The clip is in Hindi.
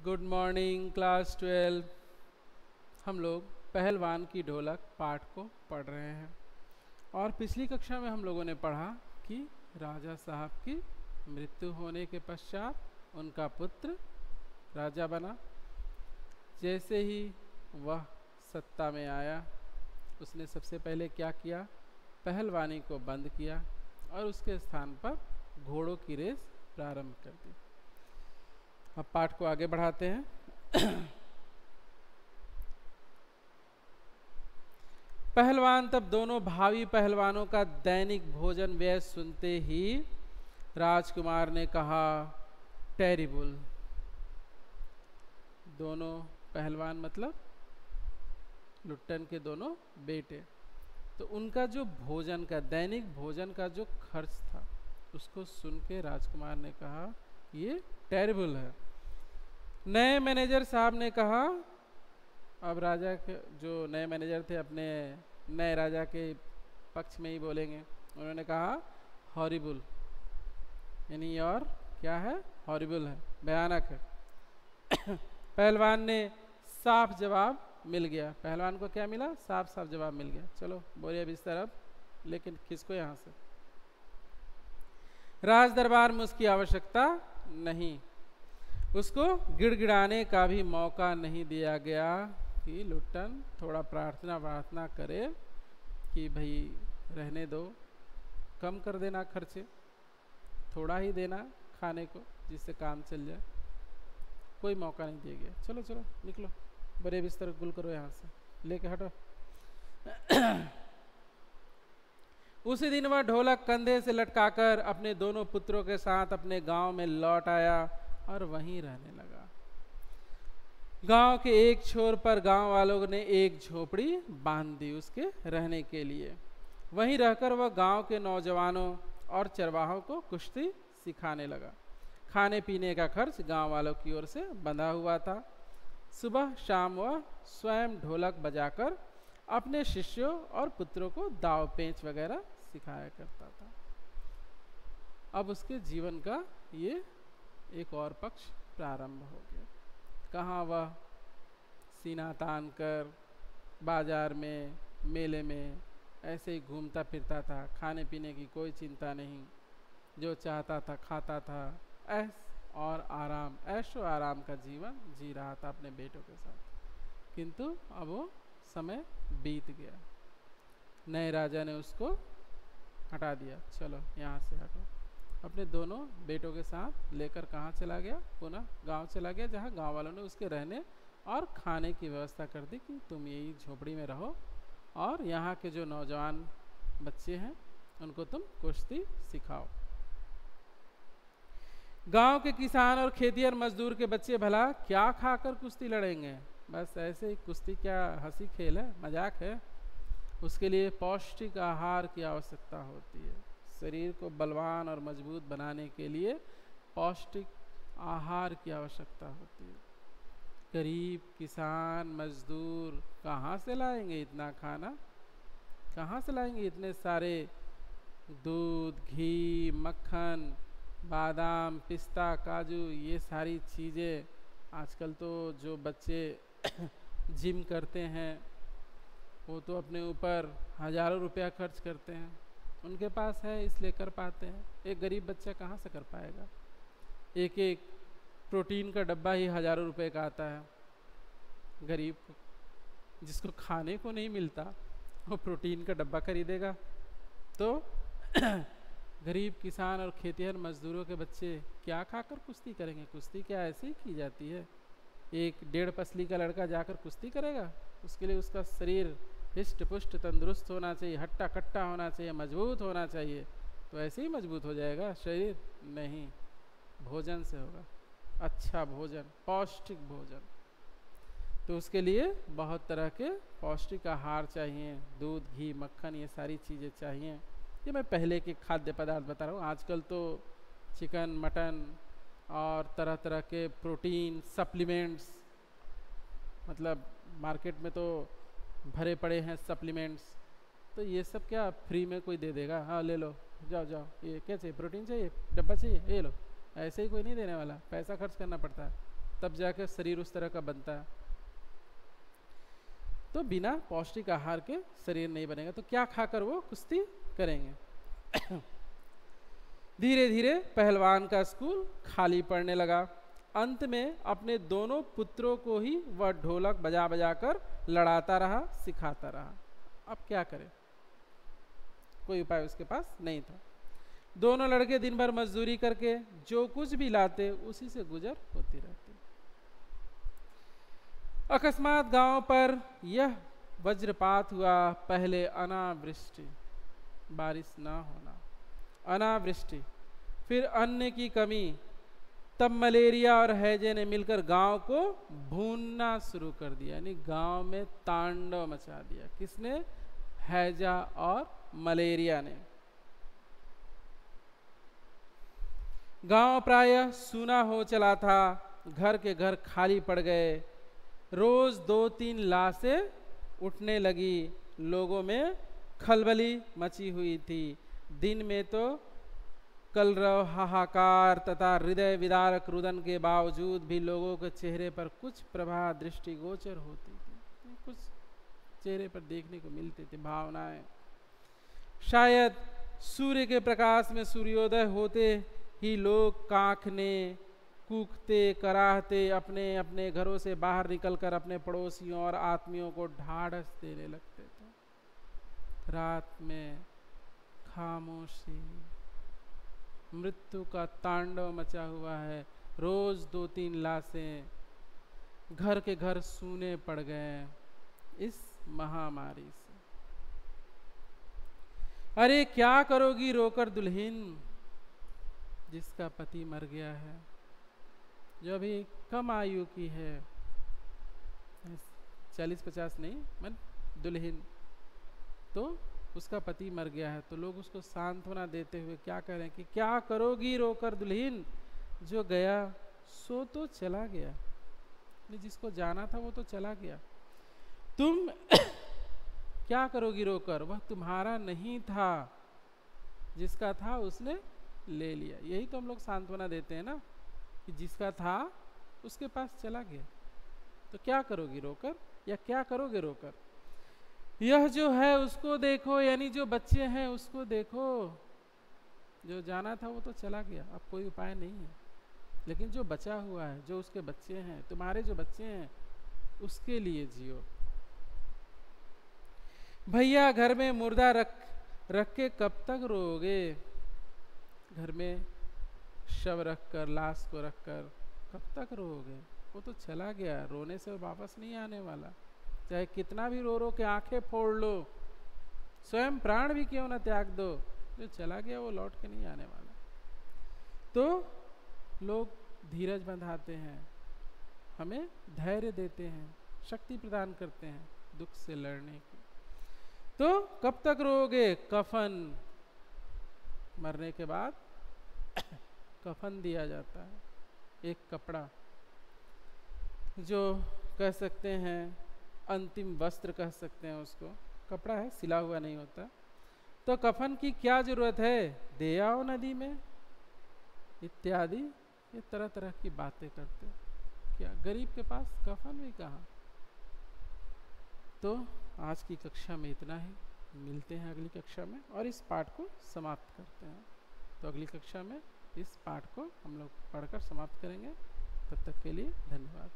Good morning class 12। हम लोग पहलवान की ढोलक पाठ को पढ़ रहे हैं और पिछली कक्षा में हम लोगों ने पढ़ा कि राजा साहब की मृत्यु होने के पश्चात उनका पुत्र राजा बना। जैसे ही वह सत्ता में आया उसने सबसे पहले क्या किया, पहलवानी को बंद किया और उसके स्थान पर घोड़ों की रेस प्रारंभ कर दी। अब पाठ को आगे बढ़ाते हैं। पहलवान तब दोनों भावी पहलवानों का दैनिक भोजन व्यय सुनते ही राजकुमार ने कहा, टेरिबल। दोनों पहलवान मतलब लुट्टन के दोनों बेटे, तो उनका जो भोजन का दैनिक भोजन का जो खर्च था उसको सुन के राजकुमार ने कहा ये टेरिबल है। नए मैनेजर साहब ने कहा, अब राजा के जो नए मैनेजर थे अपने नए राजा के पक्ष में ही बोलेंगे। उन्होंने कहा हॉरिबल, यानी और क्या है, हॉरिबल है, भयानक है। पहलवान ने साफ जवाब मिल गया। पहलवान को क्या मिला, साफ साफ जवाब मिल गया। चलो बोलिए बिस्तर अब, लेकिन किसको यहाँ से। राज दरबार में उसकी आवश्यकता नहीं, उसको गिड़गिड़ाने का भी मौका नहीं दिया गया कि लुट्टन थोड़ा प्रार्थना करे कि भाई रहने दो, कम कर देना खर्चे, थोड़ा ही देना खाने को जिससे काम चल जाए। कोई मौका नहीं दिया गया। चलो चलो निकलो, बड़े बिस्तर गुल करो यहाँ से, लेके हटो। उसी दिन वह ढोलक कंधे से लटकाकर अपने दोनों पुत्रों के साथ अपने गांव में लौट आया और वहीं रहने लगा। गांव के एक छोर पर गांव वालों ने एक झोपड़ी बांध दी उसके रहने के लिए। वहीं रहकर वह गांव के नौजवानों और चरवाहों को कुश्ती सिखाने लगा। खाने पीने का खर्च गांव वालों की ओर से बंधा हुआ था। सुबह शाम वह स्वयं ढोलक बजाकर अपने शिष्यों और पुत्रों को दाव पेंच वगैरह सिखाया करता था। अब उसके जीवन का ये एक और पक्ष प्रारंभ हो गया। कहाँ वह सीना तान कर बाजार में, मेले में ऐसे ही घूमता फिरता था, खाने पीने की कोई चिंता नहीं, जो चाहता था खाता था, ऐश और आराम, ऐशो आराम का जीवन जी रहा था अपने बेटों के साथ। किंतु अब वो समय बीत गया। नए राजा ने उसको हटा दिया, चलो यहाँ से हटो। अपने दोनों बेटों के साथ लेकर कहाँ चला गया, पुनः गांव चला गया, जहाँ गांव वालों ने उसके रहने और खाने की व्यवस्था कर दी कि तुम यही झोपड़ी में रहो और यहाँ के जो नौजवान बच्चे हैं उनको तुम कुश्ती सिखाओ। गांव के किसान और खेतिहर मजदूर के बच्चे भला क्या खाकर कुश्ती लड़ेंगे, बस ऐसे ही कुश्ती क्या हंसी खेल है, मजाक है। उसके लिए पौष्टिक आहार की आवश्यकता होती है। शरीर को बलवान और मजबूत बनाने के लिए पौष्टिक आहार की आवश्यकता होती है। गरीब किसान मजदूर कहाँ से लाएंगे इतना खाना, कहाँ से लाएंगे इतने सारे दूध, घी, मक्खन, बादाम, पिस्ता, काजू, ये सारी चीज़ें। आजकल तो जो बच्चे जिम करते हैं वो तो अपने ऊपर हज़ारों रुपया खर्च करते हैं, उनके पास है इसलिए कर पाते हैं। एक गरीब बच्चा कहाँ से कर पाएगा। एक एक प्रोटीन का डब्बा ही हज़ारों रुपए का आता है। गरीब को, जिसको खाने को नहीं मिलता, वो प्रोटीन का डब्बा खरीदेगा। तो गरीब किसान और खेतिहर मजदूरों के बच्चे क्या खाकर कुश्ती करेंगे। कुश्ती क्या ऐसे ही की जाती है। एक 1.5 पसली का लड़का जाकर कुश्ती करेगा, उसके लिए उसका शरीर हिष्ट पुष्ट तंदुरुस्त होना चाहिए, हट्टा कट्टा होना चाहिए, मजबूत होना चाहिए। तो ऐसे ही मजबूत हो जाएगा शरीर? नहीं, भोजन से होगा। अच्छा भोजन, पौष्टिक भोजन। तो उसके लिए बहुत तरह के पौष्टिक आहार चाहिए, दूध, घी, मक्खन, ये सारी चीज़ें चाहिए। ये मैं पहले के खाद्य पदार्थ बता रहा हूँ। आजकल तो चिकन, मटन और तरह तरह के प्रोटीन सप्लीमेंट्स, मतलब मार्केट में तो भरे पड़े हैं सप्लीमेंट्स। तो ये सब क्या फ्री में कोई दे देगा, हाँ ले लो, जाओ जाओ, ये क्या चाहिए, प्रोटीन चाहिए, डब्बा चाहिए, ये लो। ऐसे ही कोई नहीं देने वाला, पैसा खर्च करना पड़ता है। तब जाकर शरीर उस तरह का बनता है। तो बिना पौष्टिक आहार के शरीर नहीं बनेगा। तो क्या खाकर वो कुश्ती करेंगे। धीरे धीरे पहलवान का स्कूल खाली पड़ने लगा। अंत में अपने दोनों पुत्रों को ही वह ढोलक बजा बजा कर लड़ाता रहा, सिखाता रहा। अब क्या करे, कोई उपाय उसके पास नहीं था। दोनों लड़के दिन भर मजदूरी करके जो कुछ भी लाते उसी से गुजर होती रहती। अकस्मात गांव पर यह वज्रपात हुआ। पहले अनावृष्टि, बारिश ना होना, अनावृष्टि, फिर अन्न की कमी, तब मलेरिया और हैजे ने मिलकर गांव को भूनना शुरू कर दिया। यानी गांव में तांडव मचा दिया। किसने? हैजा और मलेरिया ने। गांव प्रायः सूना हो चला था। घर के घर खाली पड़ गए। रोज 2-3 लाशें उठने लगी। लोगों में खलबली मची हुई थी। दिन में तो कलरव, हाहाकार तथा हृदय विदारक रुदन के बावजूद भी लोगों के चेहरे पर कुछ प्रभा दृष्टिगोचर होती थी। कुछ चेहरे पर देखने को मिलती थी भावनाएं। शायद सूर्य के प्रकाश में सूर्योदय होते ही लोग कांखने, कूकते, कराहते अपने अपने घरों से बाहर निकलकर अपने पड़ोसियों और आत्मियों को ढाढ़स देने लगते थे। रात में खामोशी, मृत्यु का तांडव मचा हुआ है। रोज 2-3 लाशें, घर के घर सूने पड़ गए इस महामारी से। अरे क्या करोगी रोकर दुल्हन, जिसका पति मर गया है, जो अभी कम आयु की है, 40-50 नहीं, मन दुल्हन, तो उसका पति मर गया है। तो लोग उसको सांत्वना देते हुए क्या कह रहे हैं कि क्या करोगी रोकर दुल्हन, जो गया सो तो चला गया, जिसको जाना था वो तो चला गया। तुम क्या करोगी रोकर, वह तुम्हारा नहीं था, जिसका था उसने ले लिया। यही तो हम लोग सांत्वना देते हैं ना, कि जिसका था उसके पास चला गया। तो क्या करोगी रोकर, या क्या करोगे रोकर। यह जो है उसको देखो, यानी जो बच्चे हैं उसको देखो। जो जाना था वो तो चला गया, अब कोई उपाय नहीं है। लेकिन जो बचा हुआ है, जो उसके बच्चे हैं, तुम्हारे जो बच्चे हैं, उसके लिए जियो। भैया घर में मुर्दा रख के कब तक रोओगे। घर में शव रखकर, लाश को रखकर कब तक रोओगे। वो तो चला गया, रोने से वापस नहीं आने वाला। चाहे कितना भी रो रो के आंखें फोड़ लो, स्वयं प्राण भी क्यों ना त्याग दो, जो चला गया वो लौट के नहीं आने वाला। तो लोग धीरज बंधाते हैं, हमें धैर्य देते हैं, शक्ति प्रदान करते हैं दुख से लड़ने की। तो कब तक रोओगे। कफन, मरने के बाद कफन दिया जाता है, एक कपड़ा, जो कह सकते हैं अंतिम वस्त्र कह सकते हैं उसको। कपड़ा है, सिला हुआ नहीं होता। तो कफन की क्या जरूरत है, दे आओ नदी में, इत्यादि ये तरह तरह की बातें करते। क्या गरीब के पास कफन भी कहाँ। तो आज की कक्षा में इतना ही, मिलते हैं अगली कक्षा में और इस पाठ को समाप्त करते हैं। तो अगली कक्षा में इस पाठ को हम लोग पढ़कर समाप्त करेंगे। तब तक के लिए धन्यवाद।